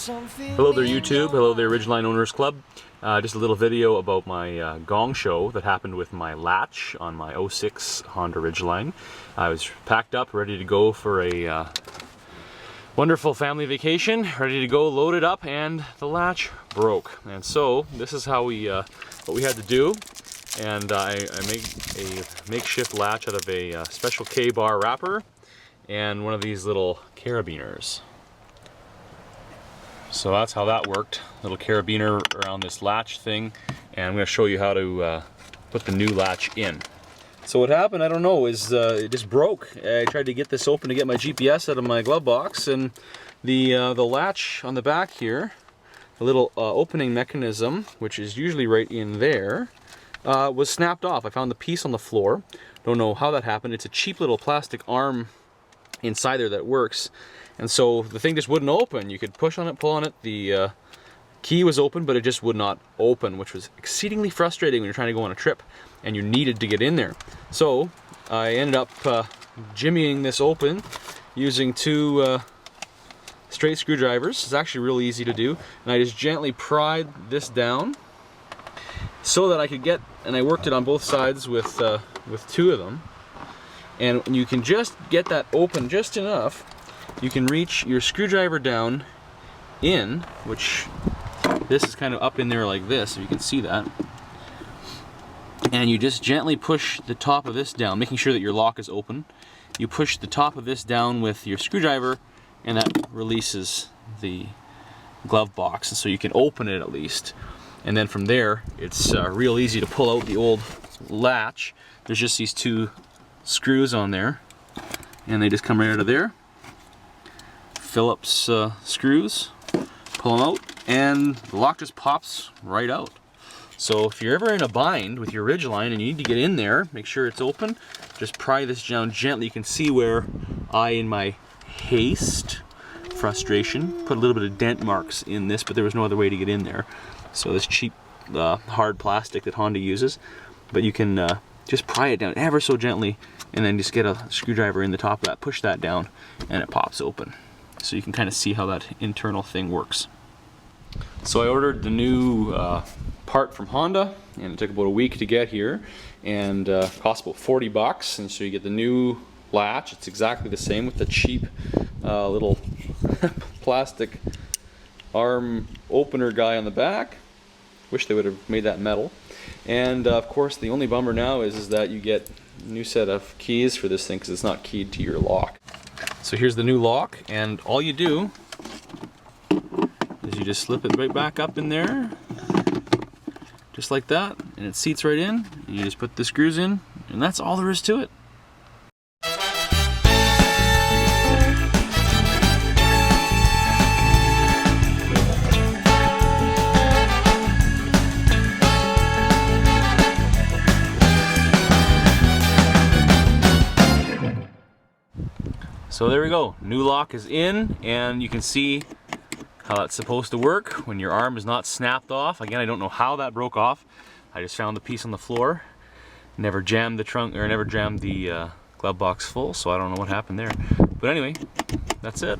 Hello there YouTube, hello there Ridgeline Owners Club. Just a little video about my gong show that happened with my latch on my 06 Honda Ridgeline. I was packed up, ready to go for a wonderful family vacation, ready to go, loaded up, and the latch broke. And so this is how what we had to do. And I made a makeshift latch out of a special K-bar wrapper and one of these little carabiners. So that's how that worked. Little carabiner around this latch thing, and I'm going to show you how to put the new latch in. So what happened, I don't know, is it just broke. I tried to get this open to get my GPS out of my glove box, and the latch on the back here, the little opening mechanism, which is usually right in there, was snapped off. I found the piece on the floor. Don't know how that happened. It's a cheap little plastic arm inside there that works. And so the thing just wouldn't open. You could push on it, pull on it. The key was open, but it just would not open, which was exceedingly frustrating when you're trying to go on a trip and you needed to get in there. So I ended up jimmying this open using two straight screwdrivers. It's actually really easy to do. And I just gently pried this down so that I could get, and I worked it on both sides with two of them. And you can just get that open just enough. You can reach your screwdriver down in, which this is kind of up in there like this, so you can see that. And you just gently push the top of this down, making sure that your lock is open. You push the top of this down with your screwdriver, and that releases the glove box, and so you can open it at least. And then from there, it's real easy to pull out the old latch. There's just these two screws on there, and they just come right out of there. Phillips screws, pull them out, and the lock just pops right out. So if you're ever in a bind with your Ridgeline and you need to get in there, make sure it's open, just pry this down gently. You can see where I, in my haste, frustration, put a little bit of dent marks in this, but there was no other way to get in there. So this cheap hard plastic that Honda uses, but you can just pry it down ever so gently, and then just get a screwdriver in the top of that, push that down, and it pops open. So you can kind of see how that internal thing works. So I ordered the new part from Honda, and it took about a week to get here, and cost about 40 bucks. And so you get the new latch. It's exactly the same with the cheap little plastic arm opener guy on the back. Wish they would have made that metal. And of course, the only bummer now is that you get a new set of keys for this thing because it's not keyed to your lock. So here's the new lock, and all you do is you just slip it right back up in there, just like that, and it seats right in, and you just put the screws in, and that's all there is to it. So there we go, new lock is in, and you can see how it's supposed to work when your arm is not snapped off. Again, I don't know how that broke off. I just found the piece on the floor, never jammed the trunk, or never jammed the glove box full, so I don't know what happened there. But anyway, that's it.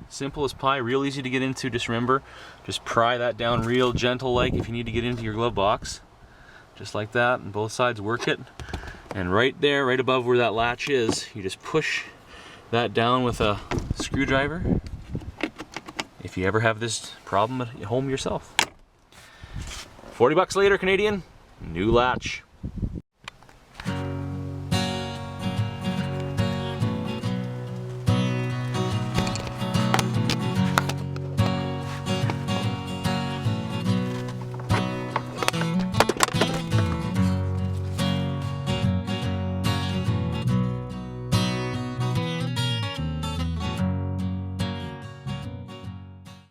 Simple as pie, real easy to get into. Just remember, just pry that down real gentle like if you need to get into your glove box. Just like that, and both sides work it. And right there, right above where that latch is, you just push that down with a screwdriver if you ever have this problem at home yourself. 40 bucks later, Canadian, new latch.